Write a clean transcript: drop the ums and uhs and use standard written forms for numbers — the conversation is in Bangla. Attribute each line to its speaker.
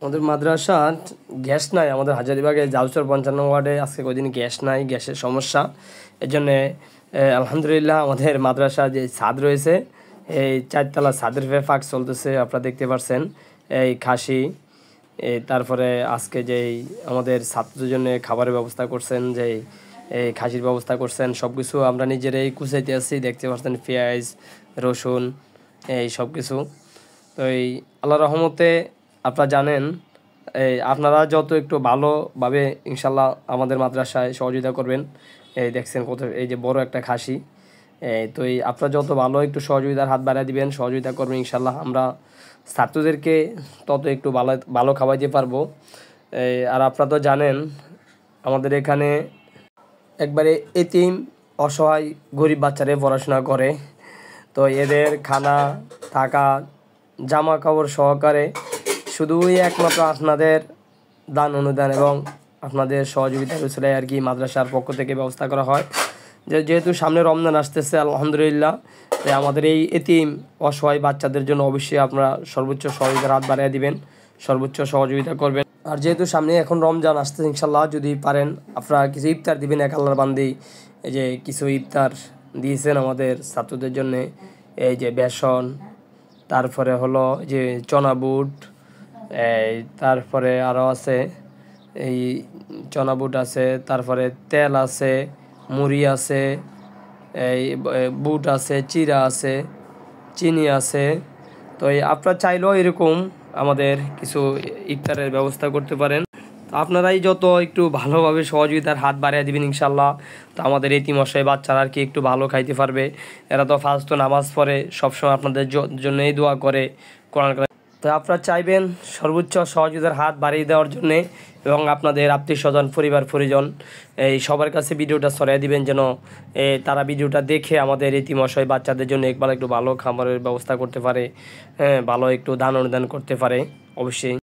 Speaker 1: আমাদের মাদ্রাসার গ্যাস নাই। আমাদের হাজারীবাগে জাউচর 55 ওয়ার্ডে আজকে কদিন গ্যাস নাই, গ্যাসের সমস্যা। এর জন্যে আলহামদুলিল্লাহ আমাদের মাদ্রাসা যে ছাদ রয়েছে, এই 4 তলা ছাদের ফাঁক চলতেছে, আপনারা দেখতে পাচ্ছেন। এই খাসি, তারপরে আজকে যেই আমাদের ছাত্রদের জন্য খাবারের ব্যবস্থা করছেন, যেই এই খাসির ব্যবস্থা করছেন, সব কিছু আমরা নিজেরাই কুচাইতে আসছি, দেখতে পাচ্ছেন। পেঁয়াজ, রসুন, এই সব কিছু। তো এই আল্লাহর রহমতে আপনারা জানেন, এই আপনারা যত একটু ভালোভাবে ইনশাল্লাহ আমাদের মাদ্রাসায় সহযোগিতা করবেন। এই দেখছেন কত, এই যে বড় একটা খাসি। তো এই আপনারা যত ভালো একটু সহযোগিতার হাত বাড়িয়ে দিবেন, সহযোগিতা করবেন, ইনশাল্লাহ আমরা ছাত্রদেরকে তত একটু ভালো ভালো খাওয়াইতে পারবো। আর আপনারা তো জানেন আমাদের এখানে একবারে এতিম, অসহায়, গরিব বাচ্চারা পড়াশোনা করে। তো এদের খানা, থাকা, জামা কাপড় সহকারে শুধুই একমাত্র আপনাদের দান অনুদান এবং আপনাদের সহযোগিতার উৎসে আর কি মাদ্রাসার পক্ষ থেকে ব্যবস্থা করা হয়। যেহেতু সামনে রমজান আসতেছে আলহামদুলিল্লাহ, তাই আমাদের এই এতিম অসহায় বাচ্চাদের জন্য অবশ্যই আপনারা সর্বোচ্চ সহযোগিতার হাত বাড়িয়ে দিবেন, সর্বোচ্চ সহযোগিতা করবেন। আর যেহেতু সামনে এখন রমজান আসতেছে, ইনশাল্লাহ যদি পারেন আপনারা কিছু ইফতার দিবেন। এক আল্লাহর বান্দি এই যে কিছু ইফতার দিয়েছেন আমাদের ছাত্রদের জন্যে, এই যে বেসন, তারপরে হলো যে চনা বুট, তারপরে আরও আছে এই চনা বুট আছে, তারপরে তেল আছে, মুড়ি আছে, এই বুট আছে, চিরা আছে, চিনি আছে। তো এই আপনারা চাইলেও এরকম আমাদের কিছু ইফতারের ব্যবস্থা করতে পারেন। তো আপনারাই যত একটু ভালোভাবে সহযোগিতার হাত বাড়িয়ে দিবেন ইনশাল্লাহ, তো আমাদের এতিম অসহায় বাচ্চারা আর কি একটু ভালো খাইতে পারবে। এরা তো ফার্স্ট তো নামাজ পড়ে, সবসময় আপনাদের জন্যই দোয়া করে, কোরআন। তো আপনারা চাইবেন সর্বোচ্চ সহযোগিতার হাত বাড়িয়ে দেওয়ার জন্যে, এবং আপনাদের আত্মীয় স্বজন, পরিবার পরিজন এই সবার কাছে ভিডিওটা ছড়িয়ে দিবেন, যেন তারা ভিডিওটা দেখে আমাদের এতিম অসহায় বাচ্চাদের জন্য একবার একটু ভালো খাবারের ব্যবস্থা করতে পারে, ভালো একটু দান অনুদান করতে পারে অবশ্যই।